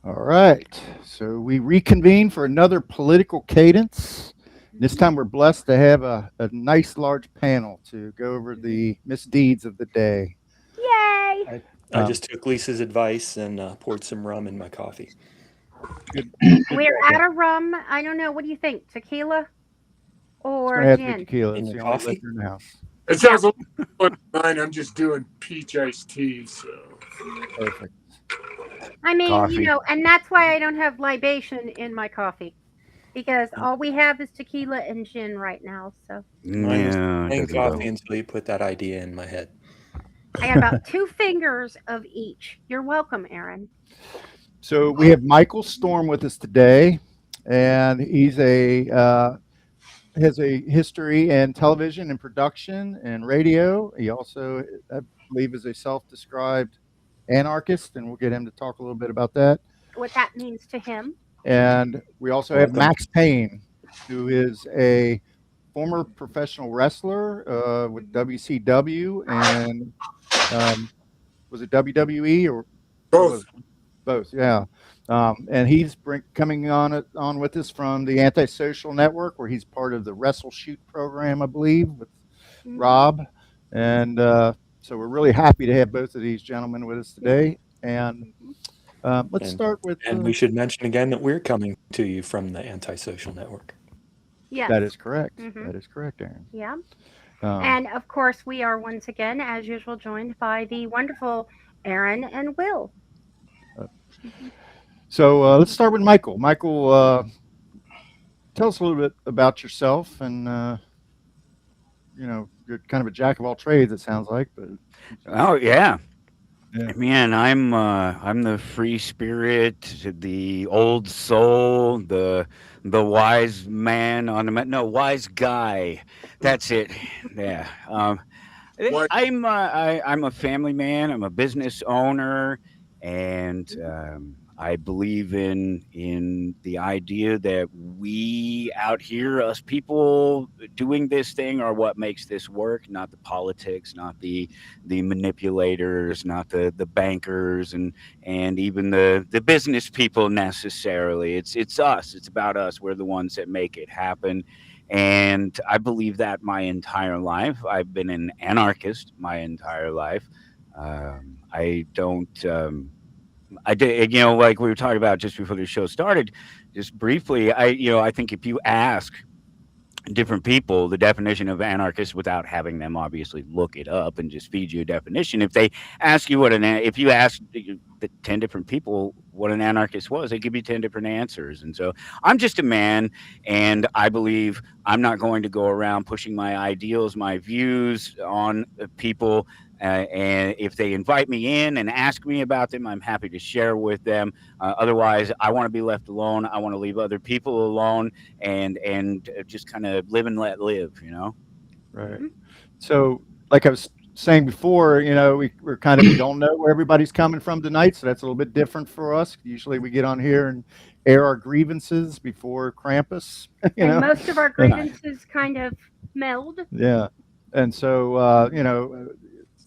All right. So we reconvene for another political cadence. This time we're blessed to have a nice large panel to go over the misdeeds of the day. Yay! I Um, just took Lisa's advice and poured some rum in my coffee. good, good We're job. out of rum. I don't know. What do you think? Tequila It's or going to have to be gin? tequila. In It's your the only coffee? liquor in the house. It Yeah. sounds a little mine. I'm just doing peach iced tea. So Perfect. I mean, Coffee. and that's why I don't have libation in my coffee because all we have is tequila and gin right now. So Mine was No, it plain doesn't go. coffee until you put that idea in my head. I got about two fingers of each. You're welcome, Aaron. So we have Michael Storm with us today, and he's a has a history in television and production and radio. He also, I believe, is a self-described anarchist, and we'll get him to talk a little bit about that. What that means to him. And we also have Welcome. Max Payne, who is a former professional wrestler with WCW and was it WWE or what was both. it? Both? Yeah. And he's coming on with us from the Antisocial Network, where he's part of the Wrestle Shoot program, I believe, with Mhm. Rob. And so we're really happy to have both of these gentlemen with us today. And Mhm. let's And start with and we should mention again that we're coming to you from the Antisocial Network. Yes. that is correct. Mhm. That is correct, Aaron. Yeah. Um, And of course, we are once again, as usual, joined by the wonderful Aaron and Will. uh, Mhm. so let's start with Michael. Michael, tell us a little bit about yourself, and you're kind of a jack of all trades. It sounds like, but Oh yeah, yeah, man. I'm the free spirit, the old soul, the wise man on the no wise guy. That's it. Yeah. What? I'm a family man. I'm a business owner, and I believe in the idea that we out here, us people doing this thing, are what makes this work. Not the politics, not the manipulators, not the bankers, and even the business people necessarily. It's us. It's about us. We're the ones that make it happen, and I believe that my entire life. I've been an anarchist my entire life. I don't. I did, like we were talking about just before the show started, just briefly. I think if you ask different people the definition of anarchist without having them obviously look it up and just feed you a definition, if they ask you if you ask the 10 different people what an anarchist was, they give you 10 different answers. And so I'm just a man, and I believe I'm not going to go around pushing my ideals, my views on people. And if they invite me in and ask me about them, I'm happy to share with them. Otherwise, I want to be left alone. I want to leave other people alone, and just kind of live and let live. right. Mhm. So, like I was saying before, we don't know where everybody's coming from tonight, so that's a little bit different for us. Usually, we get on here and air our grievances before Krampus, you And know. most of our And Nice. grievances kind of meld. yeah, and so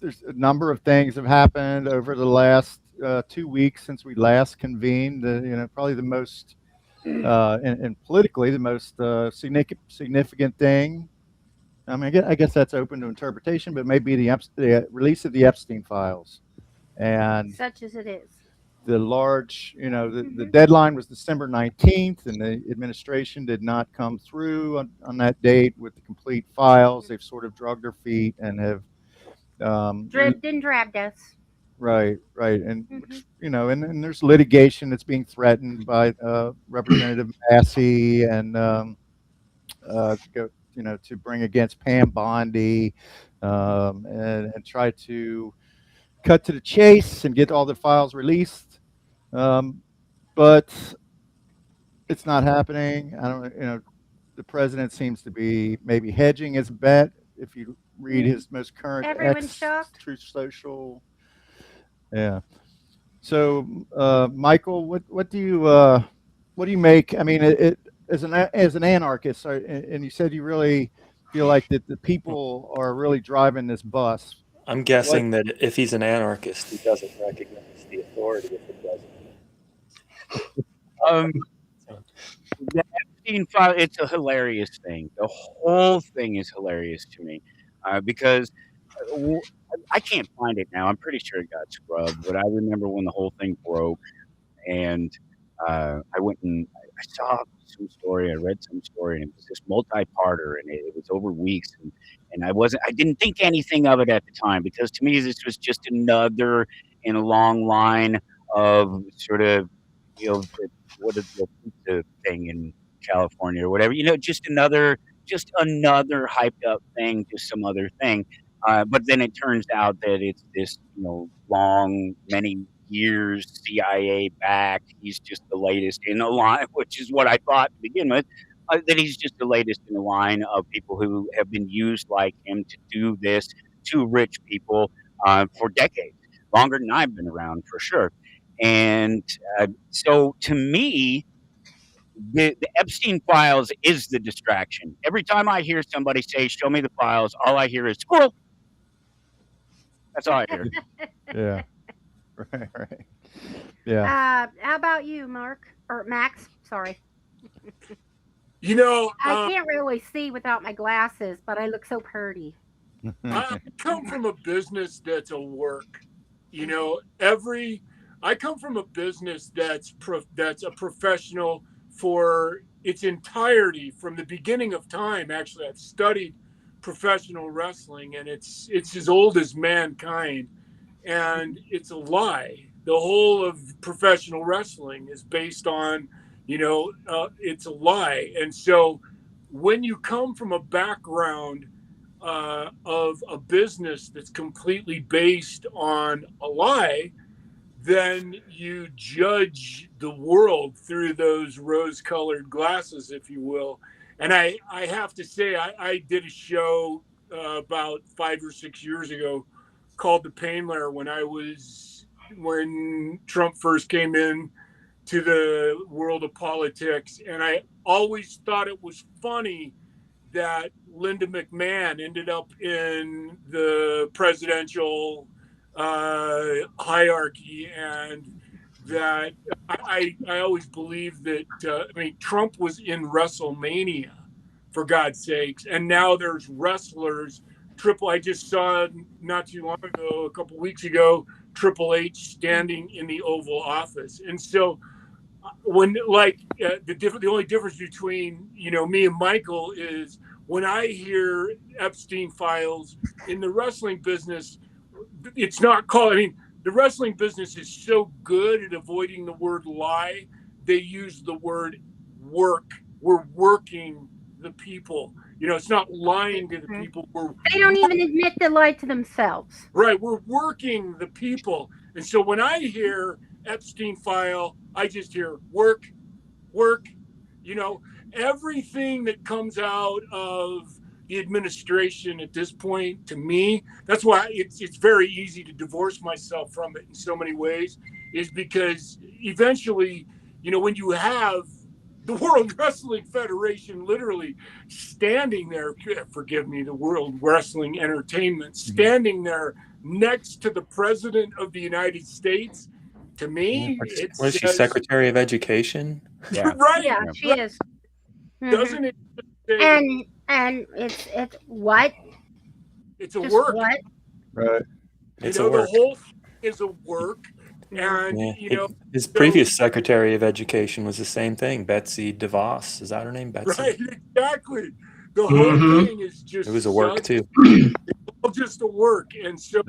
there's a number of things have happened over the last 2 weeks since we last convened. Probably the most and politically the most significant thing. I mean, I guess that's open to interpretation, but maybe the release of the Epstein files and Such as it is. the large, the Mhm. deadline was December 19th, and the administration did not come through on that date with the complete files. They've sort of dragged their feet and have, um, re- Dribbed and dragged us. right, and Mhm. which, and there's litigation that's being threatened by Representative Massey and to go, to bring against Pam Bondi, and try to cut to the chase and get all the files released. Um, but it's not happening. I don't, the president seems to be maybe hedging his bet. If you read Mm. his most current Everyone's X shocked. Truth Social, yeah. So, Michael, what do you make? I mean, as an anarchist, and you said you really feel like that the people are really driving this bus. I'm What? guessing that if he's an anarchist, he doesn't recognize the authority of the president. um, the Epstein file, it's a hilarious thing. The whole thing is hilarious to me because I can't find it now. I'm pretty sure it got scrubbed, but I remember when the whole thing broke, and I went and I saw some story. I read some story, and it was this multi-parter, and it was over weeks, and I didn't think anything of it at the time because to me this was just another in a long line of sort of, what is the pizza thing in California or whatever, just another hyped up thing, just some other thing. But then it turns out that it's this, long, many years CIA backed. He's just the latest in a line, which is what I thought to begin with. That he's just the latest in a line of people who have been used like him to do this to rich people for decades, longer than I've been around for sure. And so to me, the Epstein files is the distraction. Every time I hear somebody say, "Show me the files," all I hear is squirrel. That's all I hear. Yeah. Right. Yeah. How about you, Mark or Max? Sorry, You know, I can't really see without my glasses, but I look so pretty. I come from a business that's a work. You know, I come from a business that's a professional for its entirety from the beginning of time. Actually, I've studied professional wrestling, and it's as old as mankind, and it's a lie. The whole of professional wrestling is based on, it's a lie. And so, when you come from a background of a business that's completely based on a lie, then you judge the world through those rose-colored glasses, if you will. And I have to say, I did a show about 5 or 6 years ago called The Payne when Trump first came in to the world of politics. And I always thought it was funny that Linda McMahon ended up in the presidential hierarchy, and that I always believed that Trump was in WrestleMania, for God's sakes, and now there's wrestlers. I just saw not too long ago, a couple weeks ago, Triple H standing in the Oval Office, and so when the only difference between me and Michael is when I hear Epstein files in the wrestling business, it's not called. The wrestling business is so good at avoiding the word lie. They use the word work. We're working the people. It's not lying to the people. They don't even admit they lied to themselves. Right. We're working the people. And so when I hear Epstein file, I just hear work. Everything that comes out of the administration at this point, to me, that's why it's very easy to divorce myself from it in so many ways, is because eventually, when you have the World Wrestling Federation literally standing there, forgive me, the World Wrestling Entertainment, standing there next to the President of the United States, to me, was she Secretary of Education? Yeah. Right. Yeah, she is. Doesn't it say, and it's what? It's a Just work. What? Right. It's a work. The whole thing is a work. And his previous Secretary of Education was the same thing. Betsy DeVos, is that her name? Betsy. Right, exactly. The whole thing is just. It was a work too. It's just a work, and so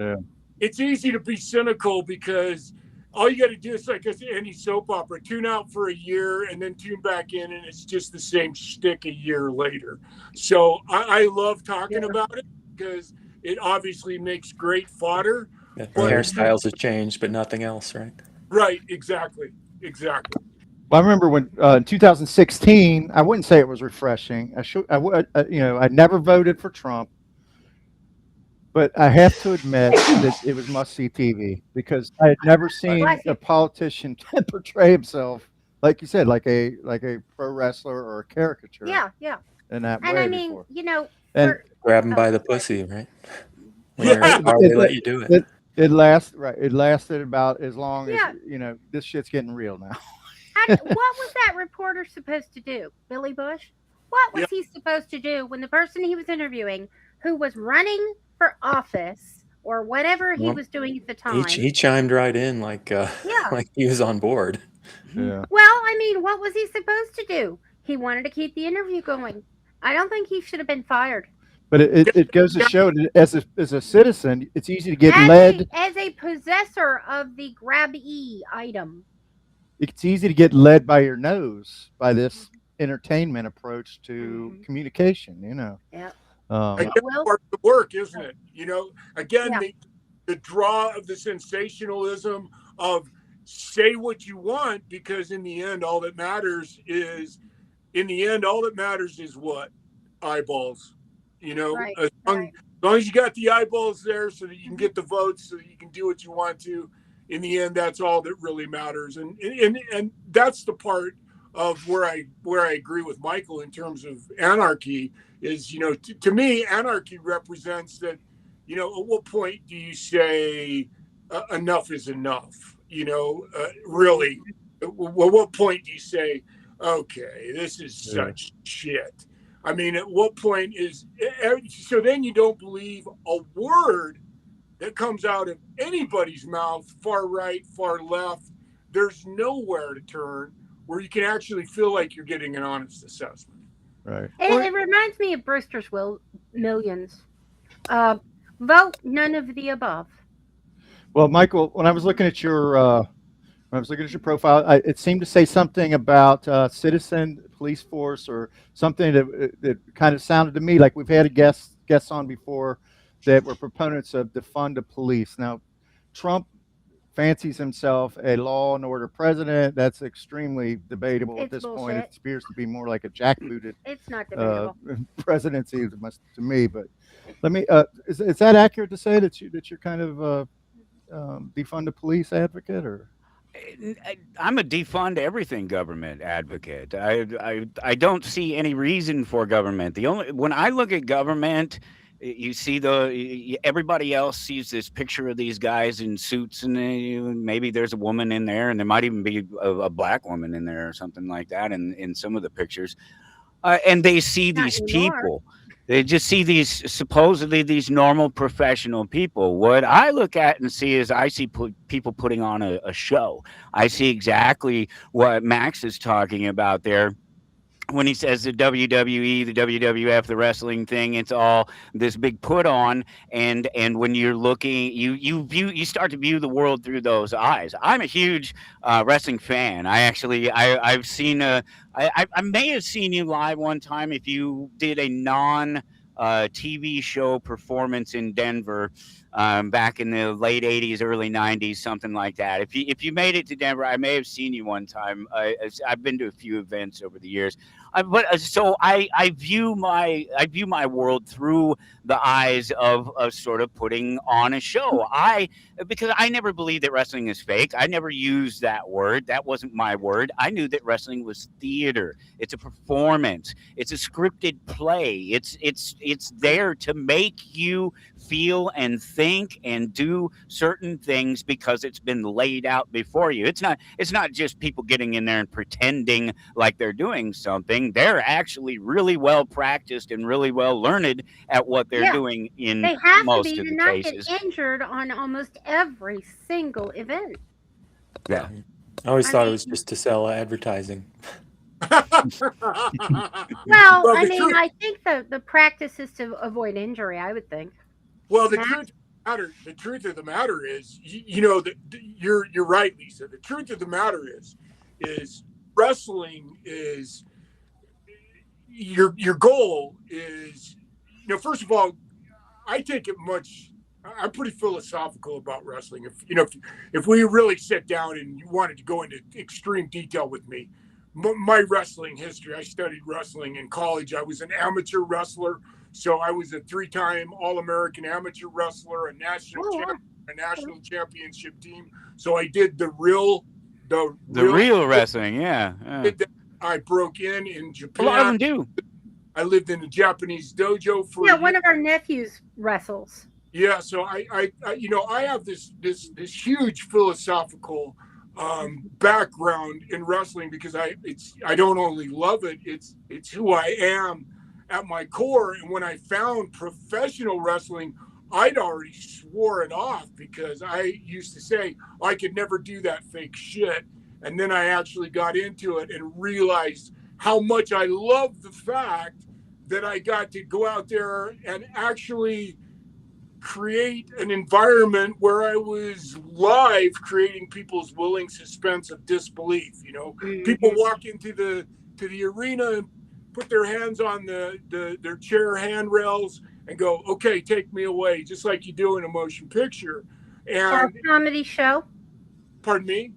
it's easy to be cynical because all you got to do is like any soap opera, tune out for a year and then tune back in, and it's just the same shtick a year later. So I love talking about it because it obviously makes great fodder. Yeah, hairstyles have changed, but nothing else, right? Right, exactly. Well, I remember when in 2016, I wouldn't say it was refreshing. I never voted for Trump, but I have to admit that it was must-see TV because I had never seen a politician portray himself, like you said, like a pro wrestler or a caricature. Yeah. In that and way I mean, before. And grab him by the pussy, right? They let you do it. It lasted about as long as this shit's getting real now. What was that reporter supposed to do? Billy Bush? What was Yeah. he supposed to do when the person he was interviewing, who was running for office or whatever he Well, was doing at the He, time? he chimed right in like Yeah. like he was on board. Yeah. Well, I mean, what was he supposed to do? He wanted to keep the interview going. I don't think he should have been fired. But it goes to show that as a citizen, it's easy to get As led. as a possessor of the grab E item. It's easy to get led by your nose by this entertainment approach to Mhm. communication. You know. Yep. Um, I guess Well, part of the work, isn't it? You know, again, Yeah. the draw of the sensationalism of say what you want, because in the end, all that matters is what? Eyeballs. You know, Right, as right. long as you got the eyeballs there so that you can get the votes, so that you can do what you want to, in the end, that's all that really matters. And that's the part of where I agree with Michael in terms of anarchy is, you know, to me, anarchy represents that, you know, at what point do you say enough is enough? You know, really, at what point do you say, okay, this is such shit? I mean, at what point is so then you don't believe a word that comes out of anybody's mouth, far right, far left. There's nowhere to turn where you can actually feel like you're getting an honest assessment. right. It reminds me of Brewster's Millions. Vote none of the above. Well, Michael, when I was looking at your profile, it seemed to say something about citizen police force or something that kind of sounded to me like we've had a guests on before that were proponents of defund the police. Now, Trump fancies himself a law and order president. That's extremely debatable at It's this point. bullshit. It appears to be more like a jackbooted It's not debatable. presidency to me. But let me is that accurate to say that you're kind of defund the police advocate, or? I'm a defund everything government advocate. I don't see any reason for government. When I look at government, you see everybody else sees this picture of these guys in suits, and maybe there's a woman in there, and there might even be a black woman in there or something like that in some of the pictures, and they see Not these anymore. people. They just see these supposedly these normal professional people. What I look at and see is I see people putting on a show. I see exactly what Maxx is talking about there when he says the WWE, the WWF, the wrestling thing. It's all this big put on, and when you're looking, you start to view the world through those eyes. I'm a huge wrestling fan. I've seen I may have seen you live one time if you did a non TV show performance in Denver back in the late 80s, early 90s, something like that. If you made it to Denver, I may have seen you one time. I've been to a few events over the years. So I view my world through the eyes of sort of putting on a show. Because I never believed that wrestling is fake. I never used that word. That wasn't my word. I knew that wrestling was theater. It's a performance. It's a scripted play. It's there to make you feel and think and do certain things because it's been laid out before you. It's not just people getting in there and pretending like they're doing something. They're actually really well practiced and really well learned at what they're Yeah. doing in They have to most be of to the not cases. get injured on almost every single event. Yeah. I always I thought it mean- was just to sell advertising. Well, Well, I the mean, truth- I think the practice is to avoid injury, I would think. Well, the Matt? truth of the matter is, you know, you're right, Lisa. The truth of the matter is wrestling is your goal is, you know, first of all, I take it much. I'm pretty philosophical about wrestling. If we really sit down and you wanted to go into extreme detail with me, my wrestling history. I studied wrestling in college. I was an amateur wrestler. So I was a 3-time All-American amateur wrestler, a national championship team. So I did the real wrestling, yeah. I broke in A lot of them Japan. do. I lived in a Japanese dojo for Yeah, one of our nephews wrestles. Yeah, so I you know, I have this huge philosophical background in wrestling because I don't only love it, it's who I am at my core. And when I found professional wrestling, I'd already swore it off because I used to say I could never do that fake shit. And then I actually got into it and realized how much I love the fact that I got to go out there and actually create an environment where I was live creating people's willing suspense of disbelief. You know, people walk into the arena and put their hands on their chair handrails and go, okay, take me away, just like you do in a motion picture. Or And a comedy show. pardon me?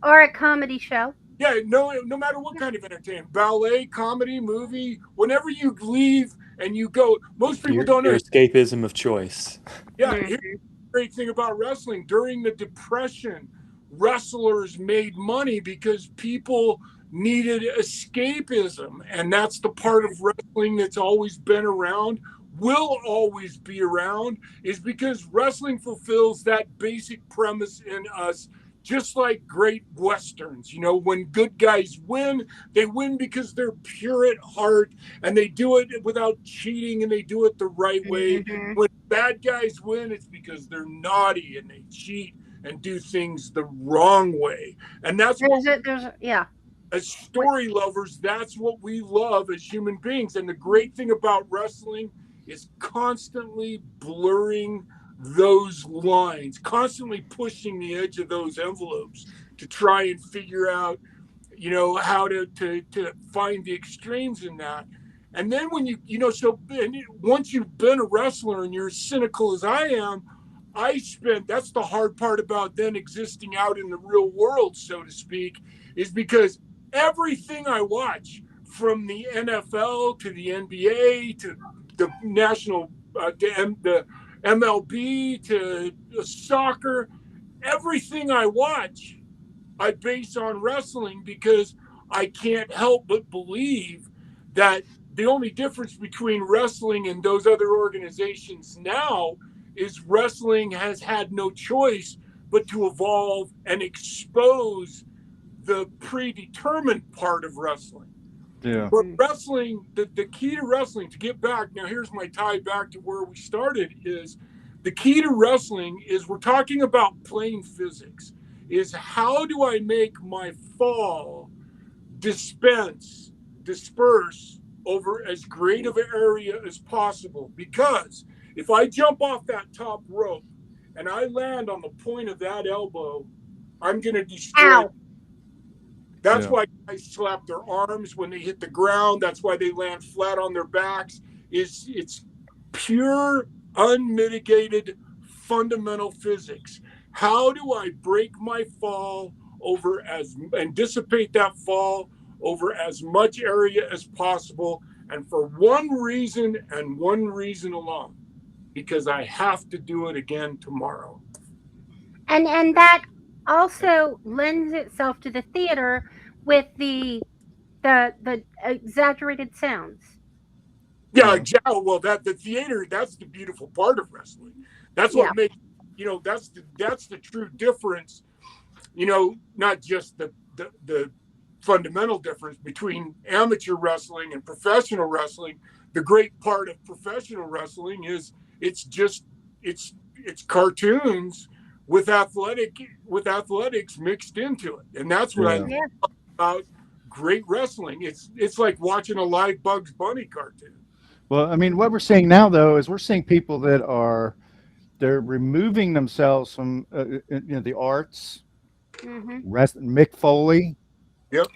Or a comedy show. Yeah, no matter what kind of entertainment, ballet, comedy, movie, whenever you leave and you go, most people don't know. Your escapism of choice. Yeah, here's the great thing about wrestling. During the Depression, wrestlers made money because people needed escapism. And that's the part of wrestling that's always been around, will always be around, is because wrestling fulfills that basic premise in us. Just like great Westerns, you know, when good guys win, they win because they're pure at heart and they do it without cheating and they do it the right way. When bad guys win, it's because they're naughty and they cheat and do things the wrong way. And that's as story lovers, that's what we love as human beings. And the great thing about wrestling is constantly blurring those lines, constantly pushing the edge of those envelopes to try and figure out, you know, how to find the extremes in that. And then when once you've been a wrestler and you're as cynical as I am, that's the hard part about then existing out in the real world, so to speak, is because everything I watch, from the NFL to the NBA to the national, the MLB to soccer, everything I watch, I base on wrestling because I can't help but believe that the only difference between wrestling and those other organizations now is wrestling has had no choice but to evolve and expose the predetermined part of wrestling. Yeah. But wrestling, the key to wrestling, to get back, now here's my tie back to where we started, is the key to wrestling is we're talking about plain physics, is how do I make my fall disperse over as great of an area as possible? Because if I jump off that top rope and I land on the point of that elbow, I'm going to destroy. That's why guys slap their arms when they hit the ground. That's why they land flat on their backs. It's pure, unmitigated, fundamental physics. How do I break my fall over and dissipate that fall over as much area as possible? And for one reason and one reason alone, because I have to do it again tomorrow. And that also lends itself to the theater with the exaggerated sounds. Yeah, well, the theater, that's the beautiful part of wrestling. That's what makes, you know, that's the true difference, you know, not just the fundamental difference between amateur wrestling and professional wrestling. The great part of professional wrestling is it's cartoons with athletics mixed into it. And that's what I love about great wrestling. It's like watching a live Bugs Bunny cartoon. Well, I mean, what we're seeing now, though, is we're seeing people that they're removing themselves from the arts. Mick Foley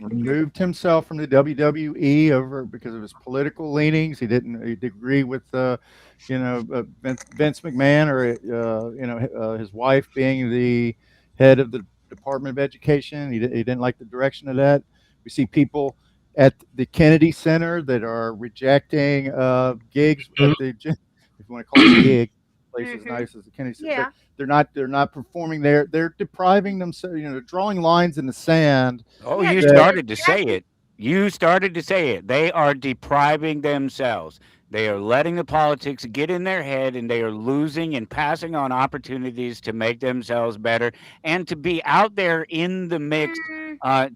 removed himself from the WWE over because of his political leanings. He didn't agree with Vince McMahon or his wife being the head of the Department of Education. He didn't like the direction of that. We see people at the Kennedy Center that are rejecting gigs at the, if you want to call it a gig, place as nice as the Kennedy Center. They're not performing there. They're depriving themselves, drawing lines in the sand. Oh, you started to say it. You started to say it. They are depriving themselves. They are letting the politics get in their head, and they are losing and passing on opportunities to make themselves better and to be out there in the mix.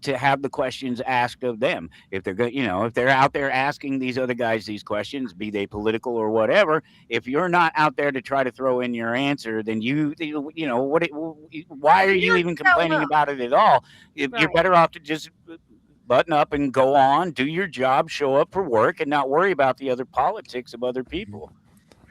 To have the questions asked of them, if they're good, if they're out there asking these other guys these questions, be they political or whatever, if you're not out there to try to throw in your answer, then why are you even complaining about it at all? You're better off to just button up and go on, do your job, show up for work, and not worry about the other politics of other people.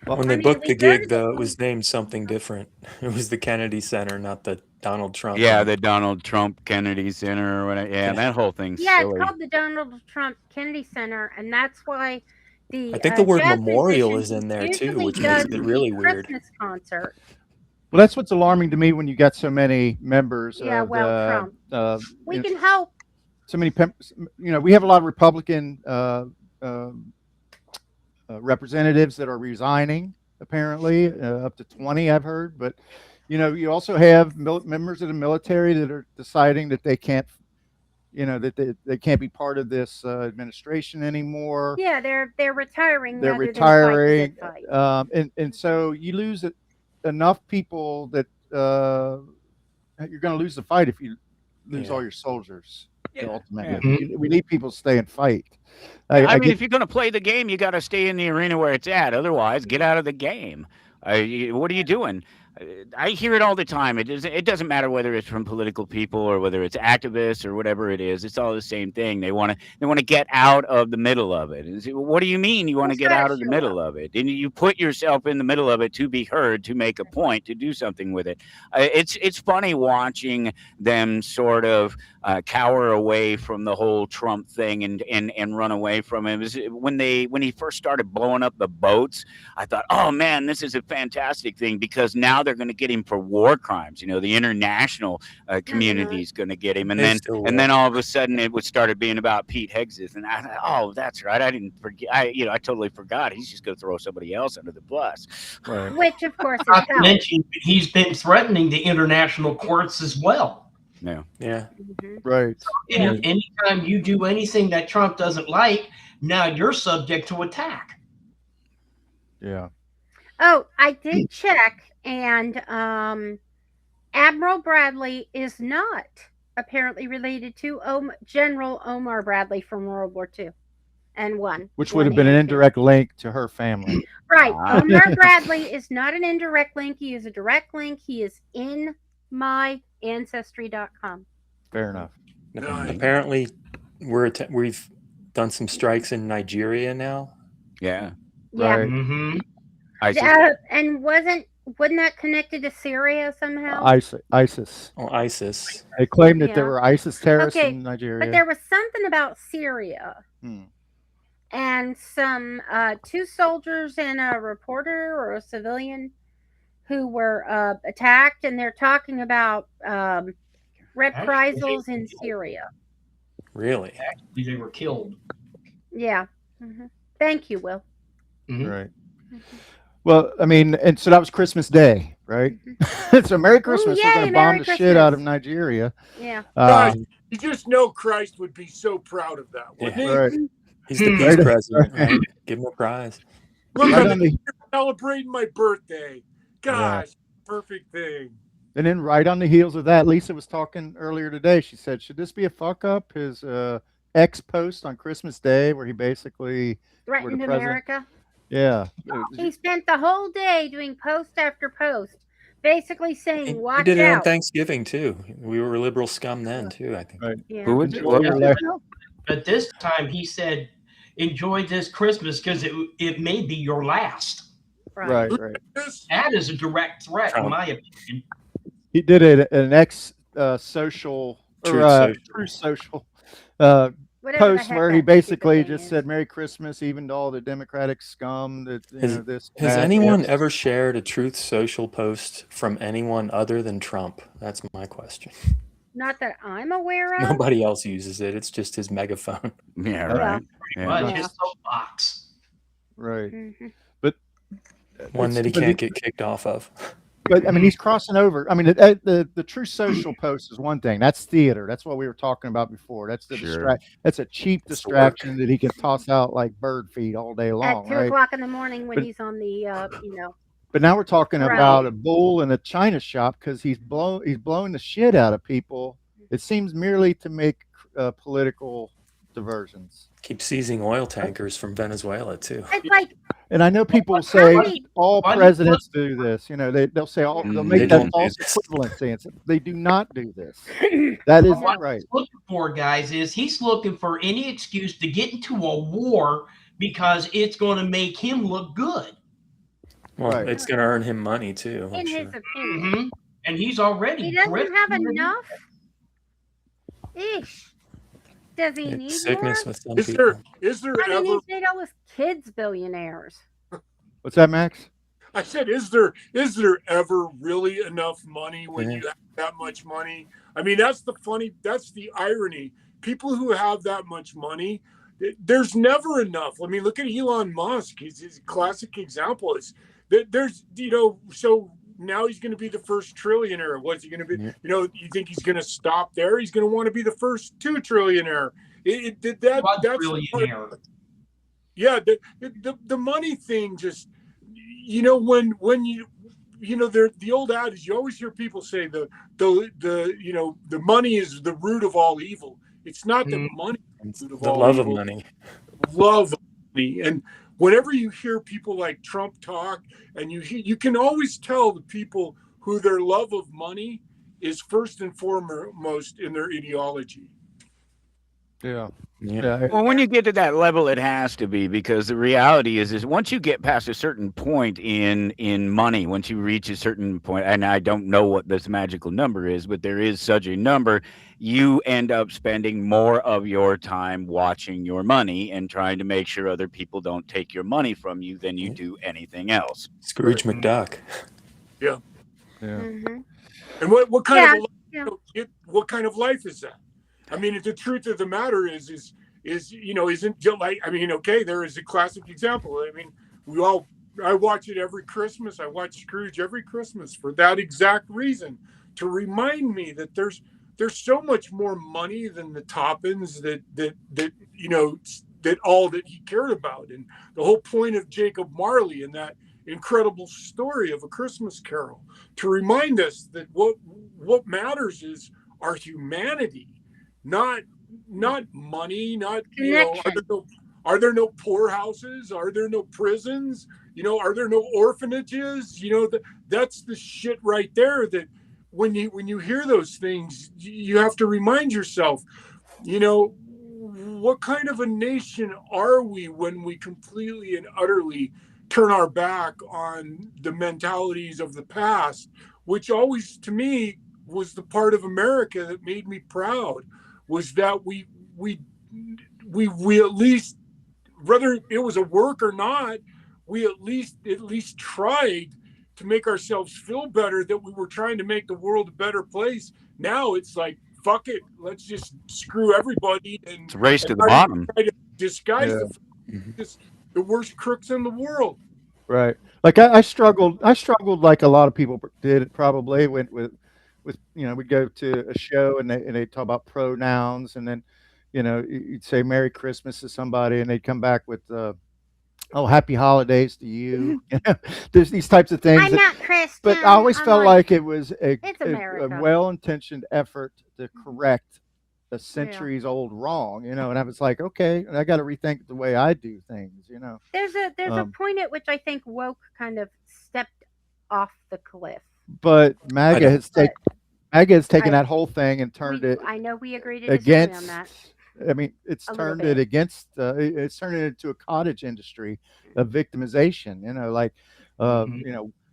Well, when they booked the gig, though, it was named something different. It was the Kennedy Center, not the Donald Trump. Yeah, the Donald Trump Kennedy Center or whatever. Yeah, that whole thing's silly. It's called the Donald Trump Kennedy Center, and that's why I think the word memorial is in there too, which makes it really weird. Christmas concert. Well, that's what's alarming to me when you got so many members. Trump. We can help. So many, we have a lot of Republican representatives that are resigning, apparently, up to 20, I've heard. But, you also have members of the military that are deciding that they can't, that they can't be part of this administration anymore. Yeah, they're retiring. They're retiring. And so you lose enough people that you're going to lose the fight if you lose all your soldiers. Ultimately, we need people to stay and fight. I mean, if you're going to play the game, you got to stay in the arena where it's at. Otherwise, get out of the game. What are you doing? I hear it all the time. It doesn't matter whether it's from political people or whether it's activists or whatever it is. It's all the same thing. They want to get out of the middle of it. And what do you mean you want to get out of the middle of it? And you put yourself in the middle of it to be heard, to make a point, to do something with it. It's funny watching them sort of cower away from the whole Trump thing and run away from him. When he first started blowing up the boats, I thought, oh man, this is a fantastic thing, because now they're going to get him for war crimes. The international community is going to get him, and then all of a sudden it started being about Pete Hegseth, and I thought, oh, that's right, I didn't forget. I totally forgot. He's just going to throw somebody else under the bus. Right. Which, of course, is not to mention he's been threatening the international courts as well. Yeah. Right. So anytime you do anything that Trump doesn't like, now you're subject to attack. Yeah. Oh, I did check, and Admiral Bradley is not apparently related to General Omar Bradley from World War II and One. Which would have been an indirect link to her family. Right. Omar Bradley is not an indirect link. He is a direct link. He is in my Ancestry.com. Fair enough. Apparently, we've done some strikes in Nigeria now. Yeah. Right. Mm-hmm. And wasn't that connected to Syria somehow? ISIS. Oh, ISIS. They claimed that there were ISIS terrorists in Nigeria. But there was something about Syria. And some 2 soldiers and a reporter or a civilian who were attacked, and they're talking about reprisals in Syria. Really? Actually, they were killed. Yeah. Thank you, Will. Right. Well, I mean, and so that was Christmas Day, right? So Merry Christmas. We're going to bomb the shit out of Nigeria. Yeah. You just know Christ would be so proud of that. Right. He's the peace president. Right? Give him a prize. Look, I'm celebrating my birthday. Gosh, perfect thing. And then right on the heels of that, Lisa was talking earlier today. She said, should this be a fuck up? His ex post on Christmas Day where he basically threatened America. Yeah. He spent the whole day doing post after post, basically saying, watch out. He did it on Thanksgiving, too. We were liberal scum then, too, I think. Right. Yeah. But this time he said, enjoy this Christmas because it may be your last. Right. That is a direct threat, in my opinion. He did an social Truth Social post where he basically just said Merry Christmas, even to all the Democratic scum that has anyone ever shared a Truth Social post from anyone other than Trump? That's my question. Not that I'm aware of. Nobody else uses it. It's just his megaphone. Yeah, right. His soapbox. Right. But one that he can't get kicked off of. But I mean, he's crossing over. I mean, the true social post is one thing. That's theater. That's what we were talking about before. That's the Sure. That's a cheap It's the work. distraction that he can toss out like bird feed all day At long, 2 right? o'clock in the morning when But he's on the, but now we're talking Right. about a bull in a china shop because he's blowing the shit out of people. It seems merely to make political diversions. Keep seizing oil tankers from Venezuela too. it's like, And I know people how say many- all why do you presidents do this. You know, they'll say they'll Mm, make They that don't do false this. equivalency. And they do not do this. That is What right. he's looking for, guys, is he's looking for any excuse to get into a war because it's going to make him look good. Well, Right. it's going to earn him money too. I'm in sure. his opinion. Mhm. And he's already He doesn't drifting have into- enough. Ish. Does he need It's sickness more? with some Is people. there I mean, ever? he's made all his kids billionaires. What's that, Max? I said, is there ever really enough money when you have that much money? I mean, that's the irony. People who have that much money, there's never enough. I mean, look at Elon Musk. He's a classic example. Is that there's, so now he's going to be the first trillionaire. What's he going to be? Yeah. You think he's going to stop there? He's going to want to be the first 2 trillionaire. That's the part. Quadrillionaire. Yeah, the money thing just, when the old adage, you always hear people say the money is the root of all evil. It's not that money is the root of The all love of evil. money. Love of money. And whenever you hear people like Trump talk, and you can always tell the people who their love of money is first and foremost in their ideology. Yeah. Yeah. Well, when you get to that level, it has to be, because the reality is once you get past a certain point in money, once you reach a certain point, and I don't know what this magical number is, but there is such a number, you end up spending more of your time watching your money and trying to make sure other people don't take your money from you than you do anything else. Scrooge McDuck. Yeah. Mhm. And what kind Yeah, what kind of life is that? I mean, the truth of the matter is isn't like, I mean, okay, there is a classic example. I mean, I watch it every Christmas. I watch Scrooge every Christmas for that exact reason, to remind me that there's so much more money than the toppings that all that he cared about. And the whole point of Jacob Marley and that incredible story of A Christmas Carol, to remind us that what matters is our humanity, not money, not Connection. are there no poorhouses? Are there no prisons? Are there no orphanages? That's the shit right there, that when you hear those things, you have to remind yourself, what kind of a nation are we when we completely and utterly turn our back on the mentalities of the past, which always, to me, was the part of America that made me proud, was that we at least, whether it was a work or not, we at least tried to make ourselves feel better, that we were trying to make the world a better place. Now it's like, fuck it, let's just screw everybody and It's a race to the try bottom. try to disguise Mhm. the worst crooks in the world. Right. Like I struggled like a lot of people did, probably, with we'd go to a show and they talk about pronouns, and then you'd say Merry Christmas to somebody and they'd come back with oh, Happy Holidays to you. There's these types of things I'm that, not Christian. but I always I'm felt like it was a It's America. well-intentioned effort to correct a centuries old wrong, and I was like, okay, I got to rethink the way I do things. There's a Um, point at which I think woke kind of stepped off the cliff. But MAGA has taken I- that whole thing and turned it I know we agree to disagree against. on that. I mean, it's A little turned bit. it against. It's turned it into a cottage industry of victimization.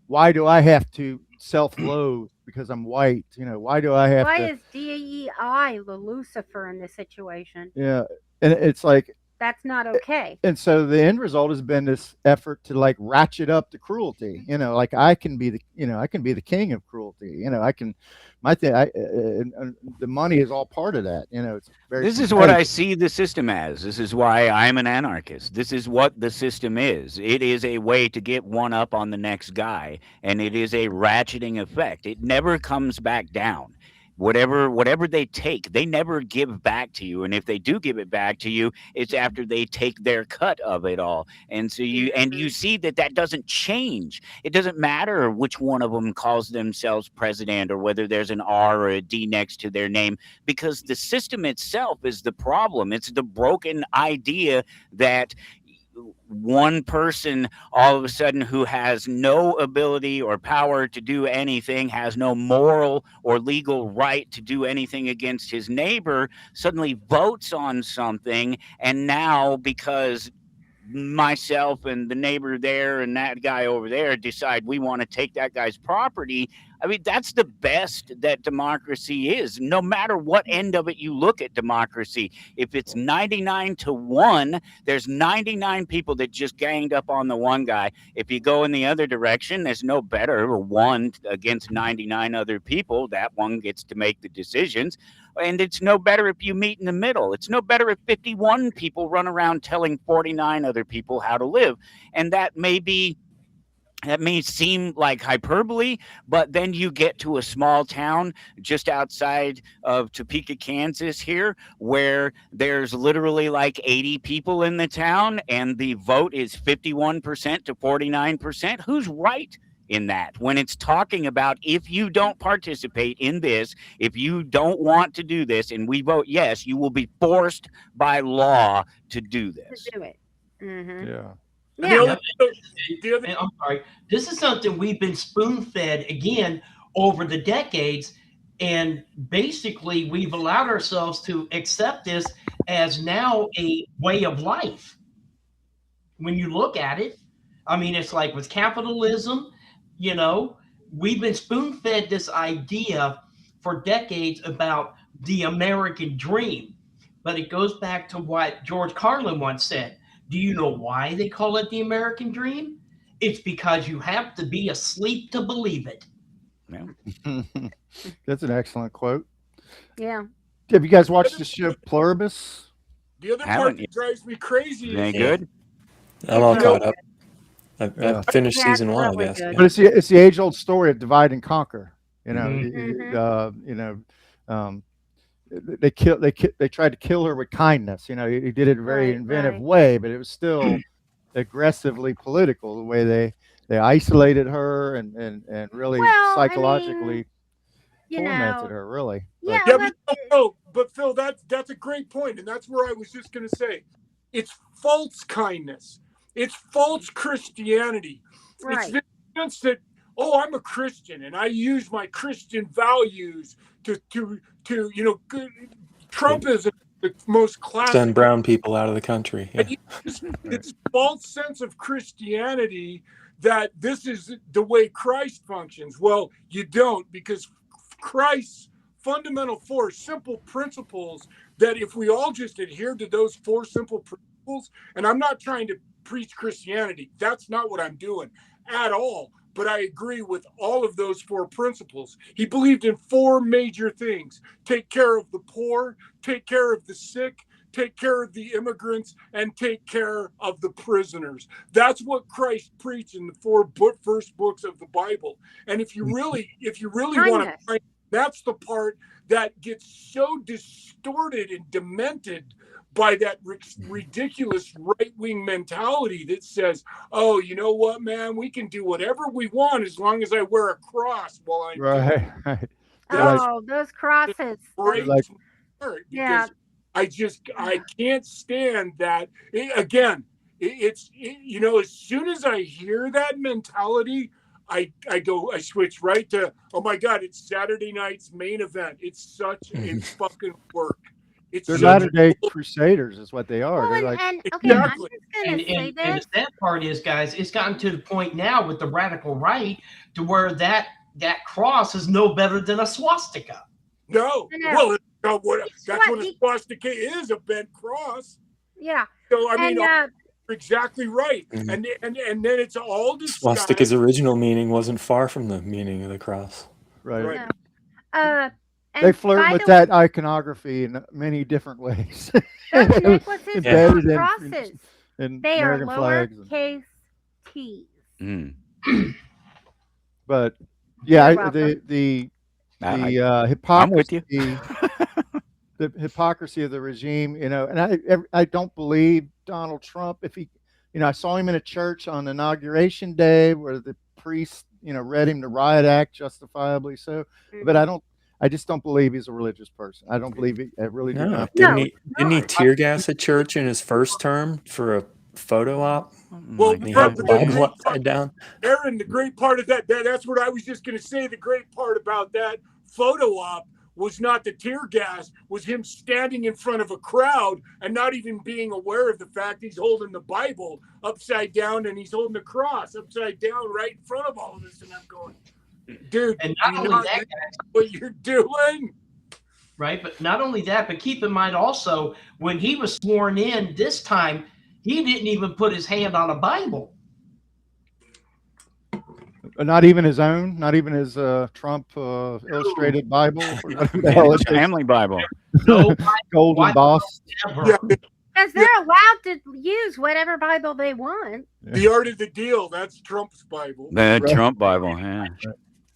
Why do I have to self-loathe because I'm white? Why do I have Why to? is DEI the Lucifer in this situation? Yeah, and it's like, That's not okay. And so the end result has been this effort to like ratchet up the cruelty. Like I can be the king of cruelty. I can, my thing. And the money is all part of that. It's very. This is what I see the system as. This is why I'm an anarchist. This is what the system is. It is a way to get one up on the next guy, and it is a ratcheting effect. It never comes back down. Whatever they take, they never give back to you. And if they do give it back to you, it's after they take their cut of it all. And so you see that doesn't change. It doesn't matter which one of them calls themselves president or whether there's an R or a D next to their name, because the system itself is the problem. It's the broken idea that one person all of a sudden who has no ability or power to do anything, has no moral or legal right to do anything against his neighbor, suddenly votes on something. And now, because myself and the neighbor there and that guy over there decide we want to take that guy's property, I mean, that's the best that democracy is. No matter what end of it you look at democracy, if it's 99-1, there's 99 people that just ganged up on the one guy. If you go in the other direction, there's no better. 1 against 99 other people, that one gets to make the decisions. And it's no better if you meet in the middle. It's no better if 51 people run around telling 49 other people how to live. And that may seem like hyperbole, but then you get to a small town just outside of Topeka, Kansas here, where there's literally like 80 people in the town and the vote is 51% to 49%. Who's right in that when it's talking about, if you don't participate in this, if you don't want to do this and we vote yes, you will be forced by law to do this. To do it. Mm-hmm. Yeah. I'm sorry. This is something we've been spoon-fed again over the decades, and basically we've allowed ourselves to accept this as now a way of life. When you look at it, I mean, it's like with capitalism, we've been spoon-fed this idea for decades about the American dream, but it goes back to what George Carlin once said. Do you know why they call it the American dream? It's because you have to be asleep to believe it. Yeah. That's an excellent quote. Yeah. Have you guys watched the show Pluribus? The other part that drives me crazy is good. I'm all caught up. I finished season 1, I guess. But it's the age-old story of divide and conquer. They tried to kill her with kindness. He did it a very inventive way, but it was still aggressively political, the way they isolated her and really psychologically tormented her, really. But Phil, that's a great point, and that's where I was just going to say, it's false kindness, it's false Christianity. Right. It's the sense that, I'm a Christian and I use my Christian values to Trump is the most classic. Send brown people out of the country. Yeah. It's false sense of Christianity that this is the way Christ functions. Well, you don't, because Christ's fundamental 4 simple principles, that if we all just adhere to those 4 simple principles, and I'm not trying to preach Christianity, that's not what I'm doing at all. But I agree with all of those 4 principles. He believed in 4 major things: take care of the poor, take care of the sick, take care of the immigrants, and take care of the prisoners. That's what Christ preached in the 4 first books of the Bible. And if you really want to find, that's the part that gets so distorted and demented by that ridiculous right-wing mentality that says, oh, you know what, man, we can do whatever we want as long as I wear a cross while I'm right. Those crosses. Great, because I can't stand that. As soon as I hear that mentality, I switch right to, oh my God, it's Saturday night's main event. It's such a fucking work. They're latter-day crusaders, is what they are. Well, They're I'm just and say this. And the sad part is, guys, it's gotten to the point now with the radical right to where that cross is no better than a swastika. No. Well, that's what a swastika is, a bent cross. Yeah. So I mean, And you're exactly right. Mhm. And then it's all disguised. Swastika's original meaning wasn't far from the meaning of the cross. Right. Right. yeah. They And flirt by with the way, that iconography in many different ways. those necklaces are Embedded not in, crosses. in They are American flags. lowercase t's. Mm. But yeah, You're welcome. the I'm hypocrisy, with you. the hypocrisy of the regime, you know, and I don't believe Donald Trump. If he, you know, I saw him in a church on Inauguration Day where the priest, you know, read him the riot act justifiably so, but I just don't believe he's a religious person. I don't believe I really do No, not. didn't No, he? Didn't he tear gas a church in his first term for a photo op? Well, And he had the but the Bible great upside down. Aaron, the great part of that's what I was just going to say. The great part about that photo op was not the tear gas, was him standing in front of a crowd and not even being aware of the fact he's holding the Bible upside down and he's holding the cross upside down right in front of all of us. And I'm going, dude, And do not you only not that, know what you're doing? right? But not only that, but keep in mind also when he was sworn in this time, he didn't even put his hand on a Bible. Not even his own, not even his Trump illustrated Bible, or whatever the hell it is. Family Bible. No Gold Bible embossed. ever. Yeah, because they're allowed to use whatever Bible they want. the art of the deal. That's Trump's Bible. The Right. Trump Bible. Yeah.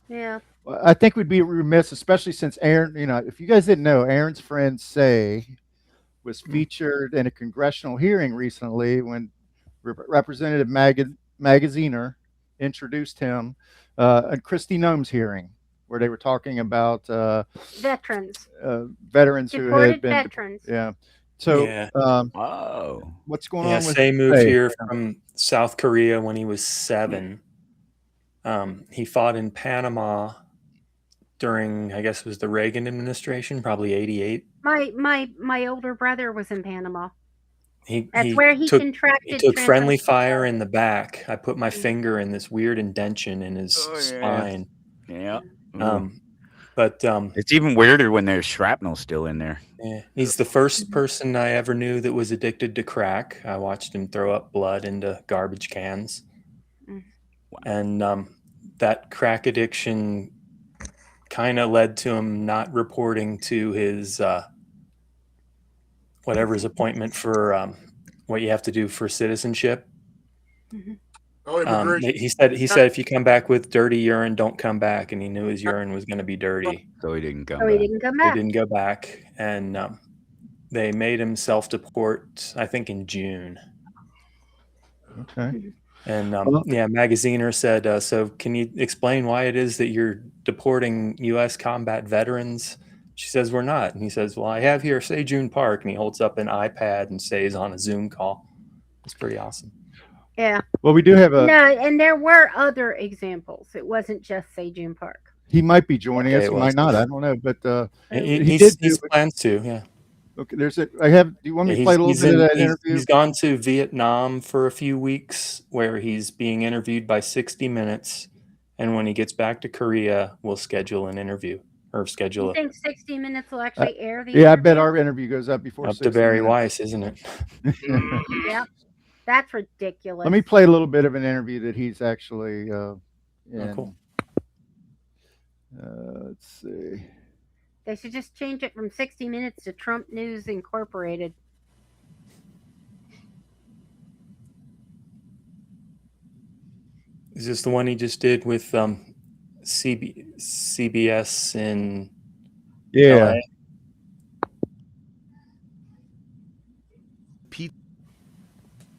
Yeah. I think we'd be remiss, especially since Aaron, you know, if you guys didn't know, Aaron's friend Say was featured in a congressional hearing recently when Representative Magaziner introduced him at Kristi Noem's hearing, where they were talking about Veterans. veterans who Deported had been veterans. yeah. So Yeah. Oh. what's going Yeah, on with Say moved Say? here from South Korea when he was 7. He fought in Panama during, I guess it was the Reagan administration, probably 88. My older brother was in Panama. That's He where he took contracted. friendly transmission fire virus. in the back. I put my finger in this weird indention in his Oh, yeah. spine. Yeah. But It's even weirder when there's shrapnel still in there. yeah, he's the first person I ever knew that was addicted to crack. I watched him throw up blood into garbage cans. Mm. And that crack addiction kind of led to him not reporting to his whatever his appointment for what you have to do for citizenship. Oh, immigration. He said if you come back with dirty urine, don't come back, and he knew his urine was going to be dirty. So he didn't come So back. he didn't come He back. didn't go back, and they made him self-deport, I think, in June. Okay. And yeah, Magaziner said, so can you explain why it is that you're deporting U.S. combat veterans? She says, we're not. And he says, well, I have here Say June Park. And he holds up an iPad and says on a Zoom call. It's pretty awesome. Yeah. Well, we do have a. No, and there were other examples. It wasn't just Say June Park. He might be joining Okay, us. He well, might not. I don't know. But He did do plans to, yeah. okay. There's a. I have. Do you want me to play a little bit of that interview? He's gone to Vietnam for a few weeks where he's being interviewed by 60 Minutes. And when he gets back to Korea, we'll schedule an interview or schedule You it. think 60 Minutes will actually air the Yeah, I bet interview? our interview goes up before Up to 60 Barry minutes. Weiss, isn't it? Yeah. That's ridiculous. Let me play a little bit of an interview that he's actually in. Oh, cool. Let's see. They should just change it from 60 Minutes to Trump News Incorporated. Is this the one he just did with CBS in Yeah. LA?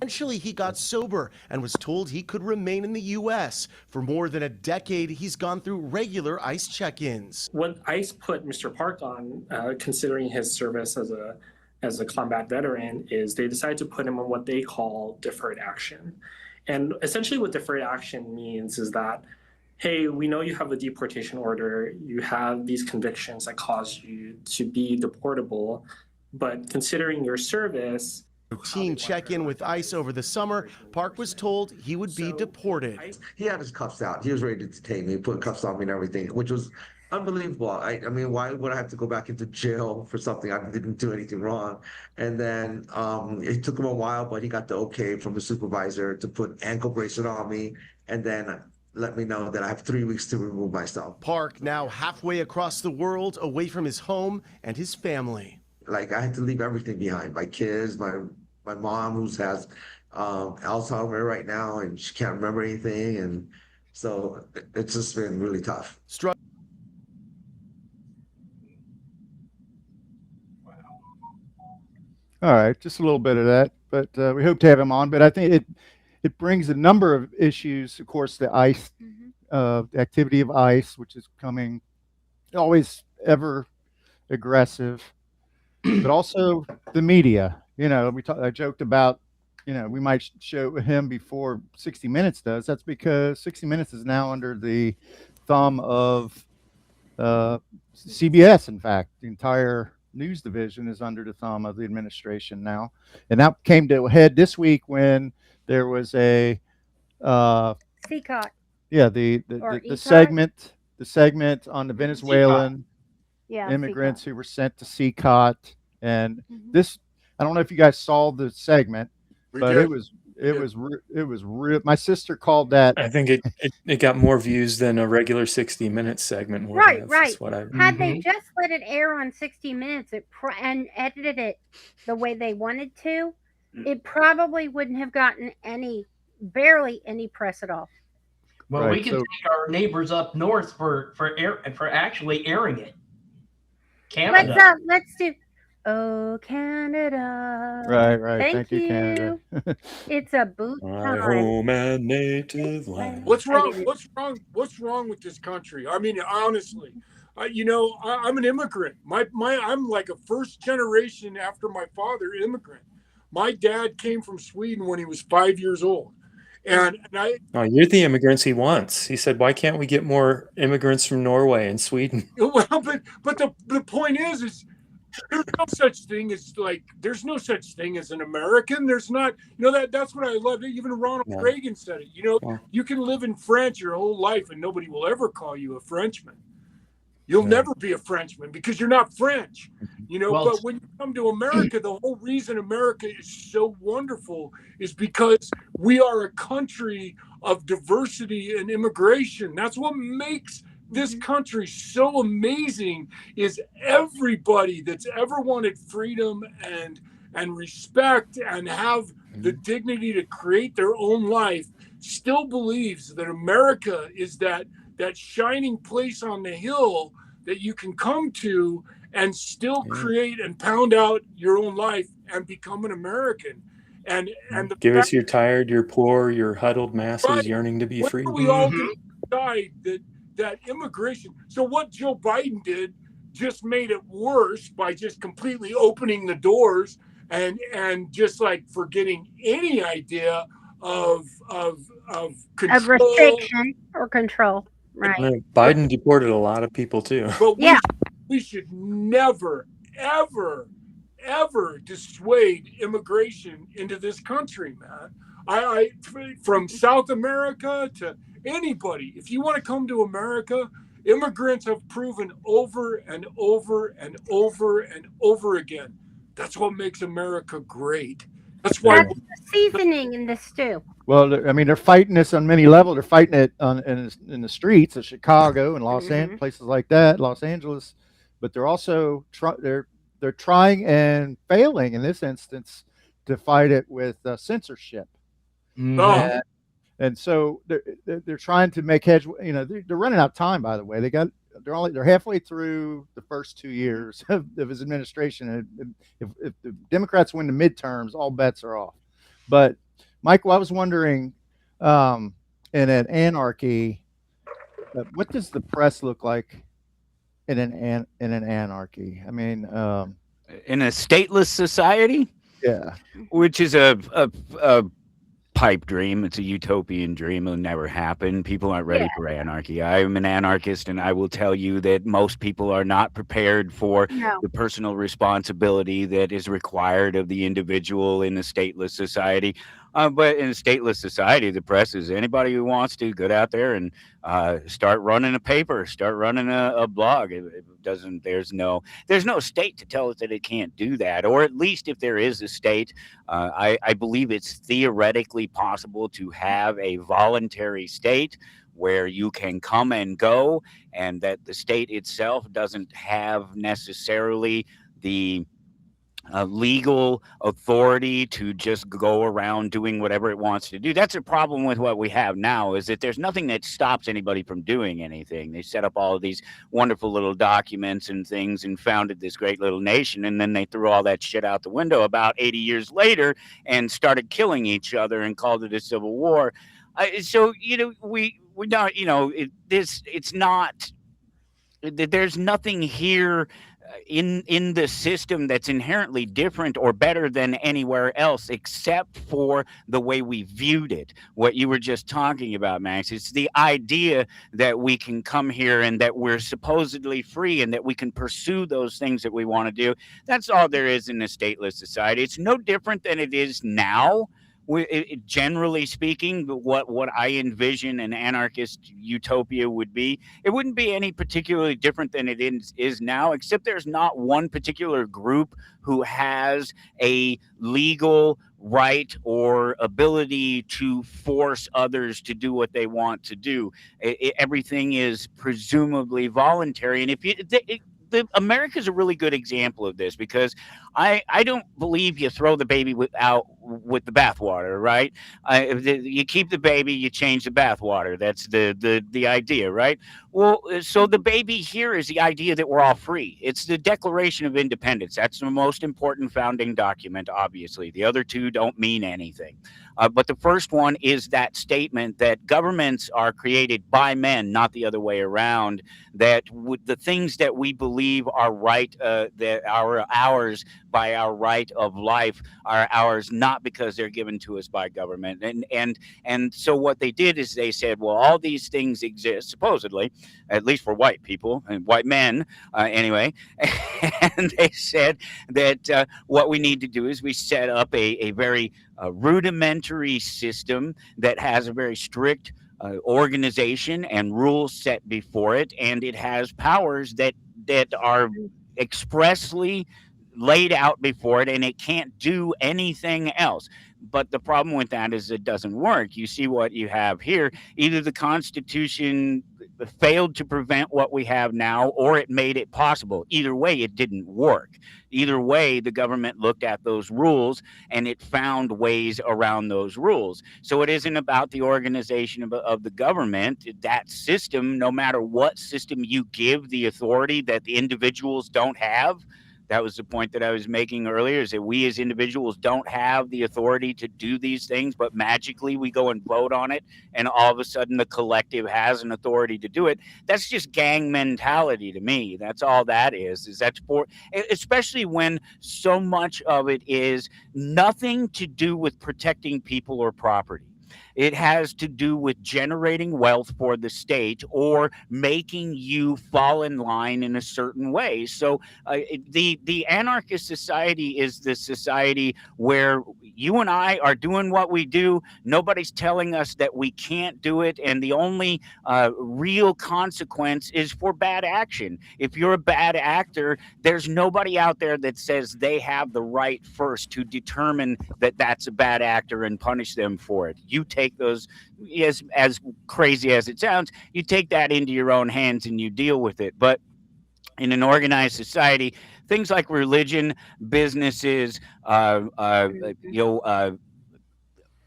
Eventually, he got sober and was told he could remain in the U.S. For more than a decade, he's gone through regular ICE check-ins. What ICE put Mr. Park on, considering his service as a combat veteran, is they decided to put him on what they call deferred action. And essentially what deferred action means is that, hey, we know you have a deportation order, you have these convictions that cause you to be deportable, but considering your service, Routine check-in with ICE over the summer, Park was told he would be deported. He had his cuffs out. He was ready to detain me, put cuffs on me and everything, which was unbelievable. I mean, why would I have to go back into jail for something I didn't do anything wrong? And then it took him a while, but he got the okay from the supervisor to put ankle bracelet on me, and then let me know that I have 3 weeks to remove myself. Park now halfway across the world, away from his home and his family. Like I had to leave everything behind. My kids, my mom, who has Alzheimer right now, and she can't remember anything, and so it's just been really tough. All right, just a little bit of that, but we hope to have him on. But I think it brings a number of issues. Of course, the ICE, the activity of ICE, which is becoming always ever aggressive, but also the media. You know, I joked about, you know, we might show him before 60 Minutes does. That's because 60 Minutes is now under the thumb of CBS. In fact, the entire news division is under the thumb of the administration now, and that came to a head this week when there was a CCOT. yeah, the segment on the Venezuelan immigrants who were sent to CCOT, and this, I don't know if you guys saw the segment, but it was real. My sister called that. I think it got more views than a regular 60 Minutes segment would Right, have. right. What Had they just let it air on 60 Minutes and edited it the way they wanted to, it probably wouldn't have gotten barely any press at all. Well, Right, we can take our neighbors up north for actually airing it. Canada. Let's do. Oh, Canada. Right. Thank you, Canada. It's a boot My time. home and native land. What's wrong? What's wrong with this country? I mean, honestly, you know, I'm an immigrant. I'm like a first generation after my father immigrant. My dad came from Sweden when he was 5 years old, and Oh, you're the immigrants he wants. He said, "Why can't we get more immigrants from Norway and Sweden?" Well, but the point is there's no such thing as an American. There's not, you know, that's what I love. Even Ronald Reagan said it. You know, you can live in France your whole life and nobody will ever call you a Frenchman. You'll never be a Frenchman because you're not French, you know. Well, but when you come to America, the whole reason America is so wonderful is because we are a country of diversity and immigration. That's what makes this country so amazing, is everybody that's ever wanted freedom and respect and have the dignity to create their own life still believes that America is that shining place on the hill that you can come to and still create and pound out your own life and become an American. And give us your tired, your poor, your huddled masses yearning to be free. We all decide that immigration. So what Joe Biden did just made it worse by just completely opening the doors and just like forgetting any idea of control. Of restriction or control. Right. Biden deported a lot of people too. But we should never, ever dissuade immigration into this country, man. I from South America to anybody, if you want to come to America, immigrants have proven over and over and over and over again. That's what makes America great. That's why the seasoning in the stew. Well, I mean, they're fighting this on many levels. They're fighting it in the streets of Chicago and Los Angeles, places like that, Los Angeles. But they're also they're trying and failing in this instance to fight it with censorship. And so they're trying to make heads. You know, they're running out of time. By the way, they're halfway through the first 2 years of his administration. And if the Democrats win the midterms, all bets are off. But Michael, I was wondering, in an anarchy, what does the press look like in an anarchy? I mean, in a stateless society, which is a pipe dream. It's a utopian dream. It'll never happen. People aren't ready for anarchy. I'm an anarchist, and I will tell you that most people are not prepared for the personal responsibility that is required of the individual in a stateless society. But in a stateless society, the press is anybody who wants to get out there and start running a paper, start running a blog. It doesn't. There's no state to tell us that it can't do that, or at least if there is a state, I believe it's theoretically possible to have a voluntary state where you can come and go, and that the state itself doesn't have necessarily the legal authority to just go around doing whatever it wants to do. That's a problem with what we have now, is that there's nothing that stops anybody from doing anything. They set up all of these wonderful little documents and things and founded this great little nation, and then they threw all that shit out the window about 80 years later and started killing each other and called it a civil war. So we're not, it's not, there's nothing here in the system that's inherently different or better than anywhere else, except for the way we viewed it. What you were just talking about, Max, it's the idea that we can come here and that we're supposedly free and that we can pursue those things that we want to do. That's all there is in a stateless society. It's no different than it is now. Generally speaking, what I envision an anarchist utopia would be, it wouldn't be any particularly different than it is now, except there's not one particular group who has a legal right or ability to force others to do what they want to do. Everything is presumably voluntary, and if you America's a really good example of this, because I don't believe you throw the baby out with the bathwater, right? You keep the baby, you change the bathwater. That's the idea, right? Well, so the baby here is the idea that we're all free. It's the Declaration of Independence. That's the most important founding document, obviously. The other two don't mean anything. But the first one is that statement that governments are created by men, not the other way around, that the things that we believe are right, that are ours by our right of life, are ours not because they're given to us by government. And so what they did is they said, well, all these things exist, supposedly, at least for white people and white men, anyway. And they said that what we need to do is we set up a very rudimentary system that has a very strict organization and rules set before it, and it has powers that are expressly laid out before it, and it can't do anything else. But the problem with that is it doesn't work. You see what you have here. Either the Constitution failed to prevent what we have now, or it made it possible. Either way, it didn't work. Either way, the government looked at those rules and it found ways around those rules. So it isn't about the organization of the government. That system, no matter what system you give the authority that the individuals don't have, that was the point that I was making earlier, is that we as individuals don't have the authority to do these things, but magically we go and vote on it, and all of a sudden the collective has an authority to do it. That's just gang mentality to me. That's all that is that's for, especially when so much of it is nothing to do with protecting people or property. It has to do with generating wealth for the state or making you fall in line in a certain way. So the anarchist society is the society where you and I are doing what we do. Nobody's telling us that we can't do it. And the only real consequence is for bad action. If you're a bad actor, there's nobody out there that says they have the right first to determine that that's a bad actor and punish them for it. You take those, as crazy as it sounds, you take that into your own hands and you deal with it. But in an organized society, things like religion, businesses,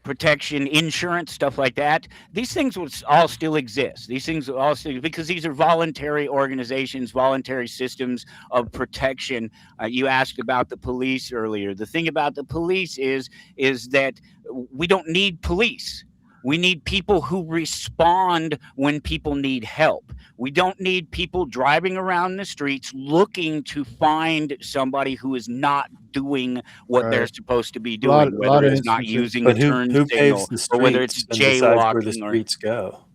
protection, insurance, stuff like that, these things will all still exist. These things will all still, because these are voluntary organizations, voluntary systems of protection. You asked about the police earlier. The thing about the police is that we don't need police. We need people who respond when people need help. We don't need people driving around the streets looking to find somebody who is not doing what they're supposed to be doing, whether it's not using the turn signal, or whether it's jaywalking, where the streets go.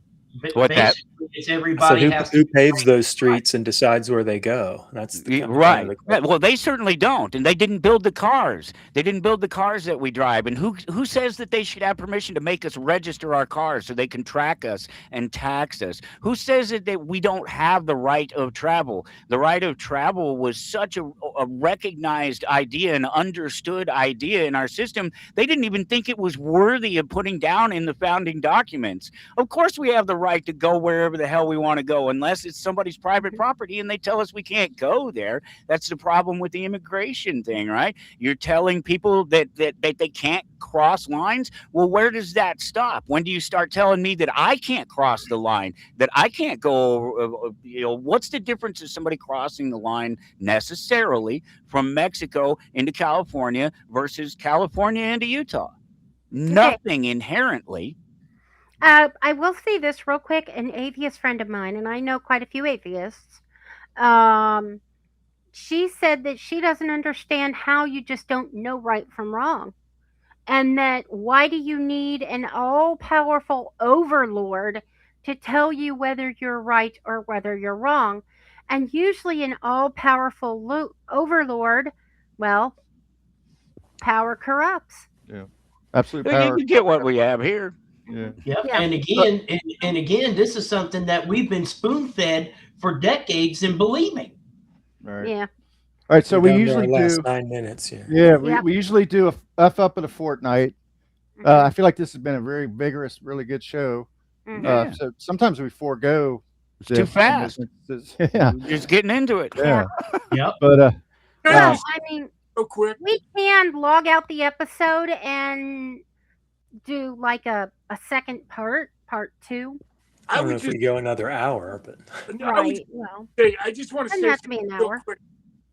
What that? It's everybody So has who to paves those streets and decides where they go? That's the kind Right. of the Yeah, well, they certainly don't, and they didn't build the cars. They didn't build the cars that we drive. And who says that they should have permission to make us register our cars so they can track us and tax us? Who says that we don't have the right of travel? The right of travel was such a recognized idea, an understood idea in our system. They didn't even think it was worthy of putting down in the founding documents. Of course, we have the right to go wherever the hell we want to go, unless it's somebody's private property and they tell us we can't go there. That's the problem with the immigration thing, right? You're telling people that they can't cross lines. Well, where does that stop? When do you start telling me that I can't cross the line, that I can't go? What's the difference of somebody crossing the line necessarily from Mexico into California versus California into Utah? Nothing inherently. I will say this real quick. An atheist friend of mine, and I know quite a few atheists, she said that she doesn't understand how you just don't know right from wrong. And that why do you need an all-powerful overlord to tell you whether you're right or whether you're wrong? And usually an all-powerful overlord, well, power corrupts. Yeah. Absolute You power. can get what we have here. Yeah. Yep. Yeah. And again, this is something that we've been spoon-fed for decades in believing. Right. Yeah. All right. So We're we down to usually our last do. 9 minutes here. Yeah. Yep. We usually do a F up at a fortnight. I feel like this has been a very vigorous, really good show. Yeah. So sometimes we forego. It's too fast. Yeah. Just getting into it. Yeah. Yep. But Well, I mean, real quick. we can log out the episode and do like a second part 2. I don't know if we go another hour, but Right. Well, I just want to doesn't say have to be an something real hour. quick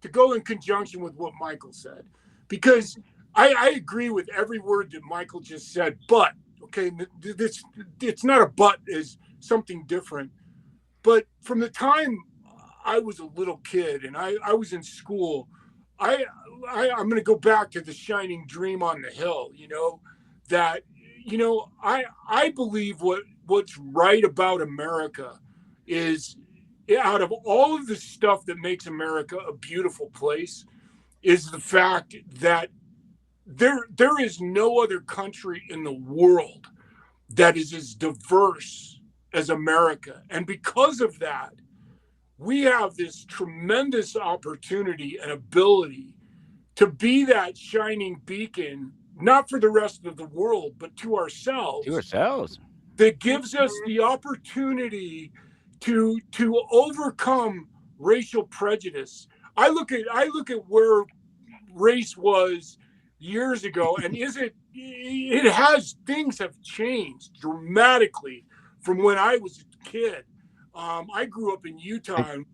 to go in conjunction with what Michael said, because I agree with every word that Michael just said. But okay, it's not a but, is something different. But from the time I was a little kid and I was in school, I'm going to go back to the shining dream on the hill. That I believe what's right about America is, out of all of the stuff that makes America a beautiful place, is the fact that there is no other country in the world that is as diverse as America. And because of that, we have this tremendous opportunity and ability to be that shining beacon, not for the rest of the world, but to ourselves. That gives us the opportunity to overcome racial prejudice. I look at where race was years ago, and things have changed dramatically from when I was a kid. I grew up in Utah, and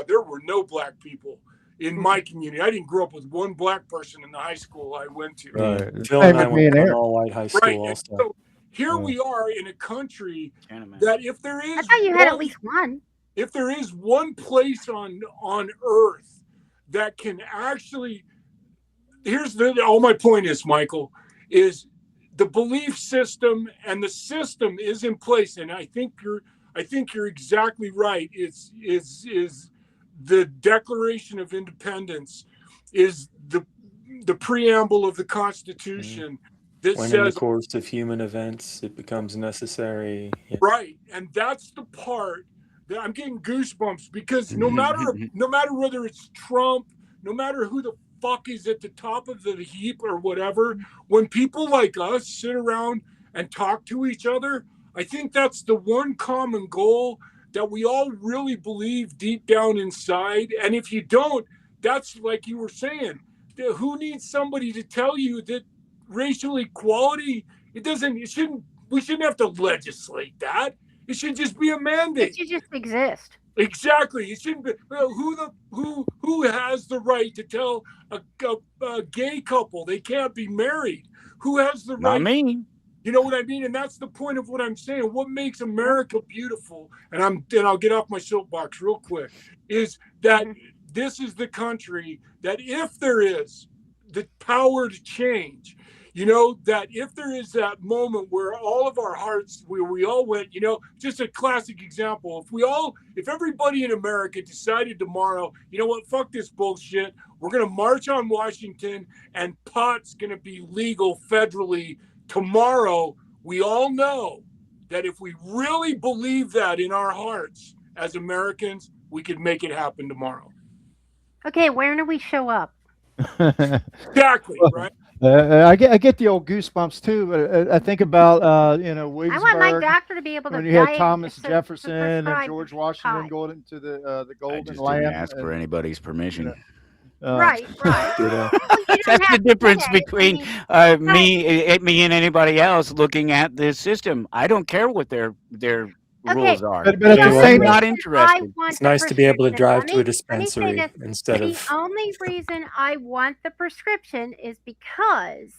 there were no black people in my community. I didn't grow up with one black person in the high school I went to. Right. Phil and I went to an all-white high school Right. also. So here we are in a country that if there is, I thought you had at least one. If there is one place on earth that can actually, all my point is, Michael, is the belief system, and the system is in place. And I think you're exactly right. Is the Declaration of Independence is the preamble of the Constitution that when says, in the course of human events it becomes necessary. Yeah. Right, and that's the part that I'm getting goosebumps, because no matter whether it's Trump, no matter who the fuck is at the top of the heap or whatever, when people like us sit around and talk to each other, I think that's the one common goal that we all really believe deep down inside. And if you don't, that's like you were saying, who needs somebody to tell you that racial equality, we shouldn't have to legislate that. It should just be a mandate. It should just exist. Exactly. It shouldn't be. Who has the right to tell a gay couple they can't be married? Who has the right? Not me. You know what I mean? And that's the point of what I'm saying. What makes America beautiful, and I'll get off my soapbox real quick, is that this is the country that, if there is the power to change, You know, that if there is that moment where all of our hearts, where we all went, you know, just a classic example. If everybody in America decided tomorrow, you know what, fuck this bullshit. We're going to march on Washington and pot's going to be legal federally tomorrow. We all know that if we really believe that in our hearts as Americans, we could make it happen tomorrow. Okay, where do we show up? Exactly, right? I get the old goosebumps too, but I think about you know, I want my Williamsburg doctor to be able to when you had diagnose Thomas to Jefferson and prescribe George Washington pot. going into the I Golden just Lamb. didn't ask for anybody's permission. Right. Well, you don't That's the have to difference say it. between me and anybody else looking at this system. I don't care what their rules are. But at the I'm same not I interested. want It's the nice to be able to prescription. drive to a Let me say dispensary this. instead The of. only reason I want the prescription is because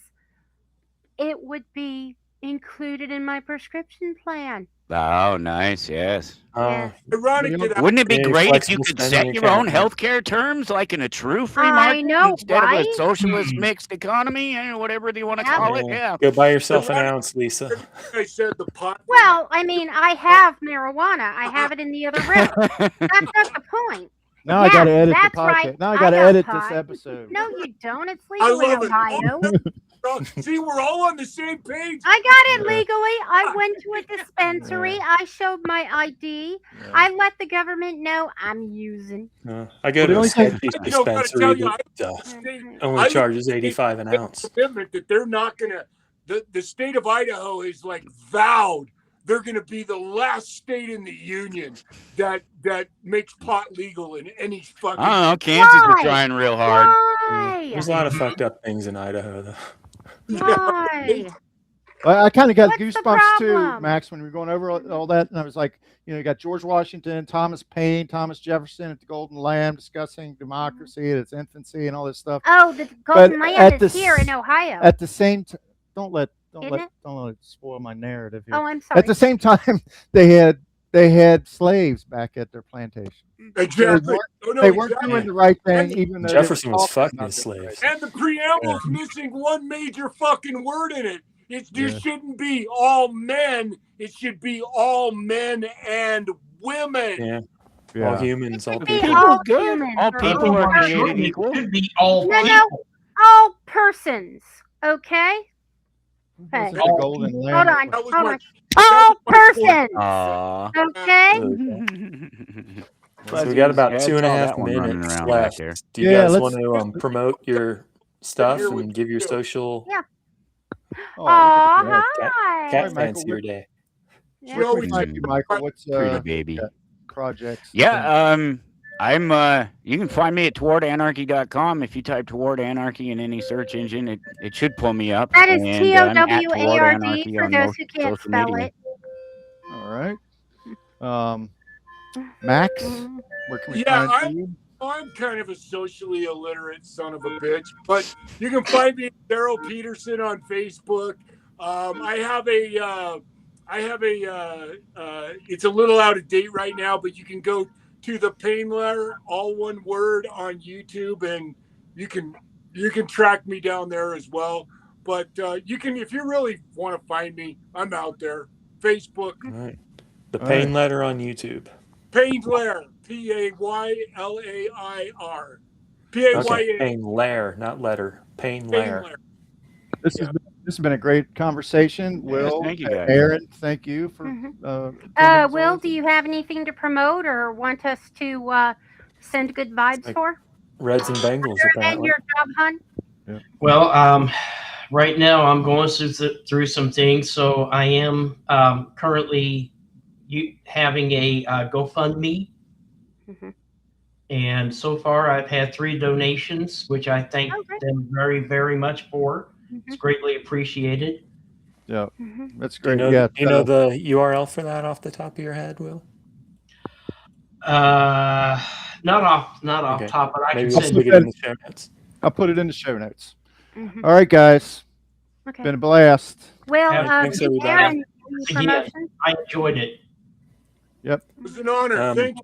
it would be included in my prescription plan. Oh, nice. Yes. Yes. Ironic that Wouldn't it be Yeah, great if you flexible could spending set your own account. healthcare terms, like in a true free I market, know, instead of a right? socialist mixed economy, whatever you want to Yep. call it? Yeah. Go buy yourself an ounce, Lisa. I said the pot. Well, I mean, I have marijuana. I have it in the other room. That's not the point. Now I got to Yeah, edit the that's right. podcast. Now I I got to got edit this pot. episode. No, you don't. It's I legal in love it. Ohio. See, we're all on the same page. I got it legally. I went to a dispensary. I showed my ID. I let the government know I'm using. I go the to a only thing- Sketchy's I know, gotta dispensary tell you, that only charges 85 an ounce. Commitment that they're not gonna. The state of Idaho is like vowed they're gonna be the last state in the union that makes pot legal in any fucking. I don't know. Kansas is Why? trying real hard. Why? There's a lot of fucked up things in Idaho, though. Why? Well, I kind of got What's the goosebumps too, problem? Max, when we were going over all that, and I was like, you know, you got George Washington, Thomas Payne, Thomas Jefferson at the Golden Lamb discussing democracy at its infancy and all this stuff. Oh, the Golden Land is here in Ohio. At the same time, don't let Isn't it? it spoil my narrative here. Oh, I'm sorry. At the same time, they had slaves back at their plantation. Exactly. Oh, no, They weren't exactly. doing the right thing, even though Jefferson they were was talking fucking about his doing the slaves. right And the preamble's missing one major fucking word in it. It Yeah. shouldn't be all men. It should be all men and women. Yeah. thing. All Yeah. humans, all It should be people. all good. humans All or people all are persons. created It equal. should be all No, people. no. All persons. Okay? Okay. Was it the Golden Lamb? Hold on. That was Hold my- on. All was my point. persons. Aw. Okay? So we got about Yeah, 2.5 saw that one running minutes around left. back there. Do you Yeah, guys let's- want to promote your stuff Here we and give your go. social Yeah. Oh, Aw, look at Yeah, hi. cat Hi, Michael. fancy your day? Yeah. that. Where can we always- find you, Michael? What's Pretty baby. projects? Yeah, I'm you can find me at towardanarchy.com. If you type Toward Anarchy in any search engine, it should pull me up. That is And, TOWARD I'm at Toward Anarchy for on those most who can't social spell media. it. All right. Max, where can we Yeah, find you? I'm kind of a socially illiterate son of a bitch, but you can find me at Daryl Peterson on Facebook. I have a it's a little out of date right now, but you can go to the Payne letter, all one word, on YouTube, and you can track me down there as well. But you can, if you really want to find me, I'm out there. Facebook, All right. The All Payne right. letter on YouTube. Payne Lair, Paylair, Okay. Payne Lair, not letter. Payne Payne Lair. Lair. This has been a great conversation. Will, thank you, guys. Aaron, thank you for. Mhm. attending as Will, always. do you have anything to promote or want us to send good vibes Like for? Reds and Bengals, And apparently. your job hunt? Well, right now I'm going through some things, so I am currently having a GoFundMe, Mhm. and so far I've had 3 donations, which I thank Okay. them very, very much for. It's greatly appreciated. Yeah, Mhm. that's Do you great. know, Yeah, do you know the URL for that off the top of your head, Will? Not off Okay. top, but I Maybe can we'll send stick you. it in the show notes. I'll put it in the show notes. Mhm. All right, guys, Okay. been a blast. Well, Thanks, everybody. Aaron, any Again. promotion? I enjoyed it. Yep. It was an honor. Um, Thank you.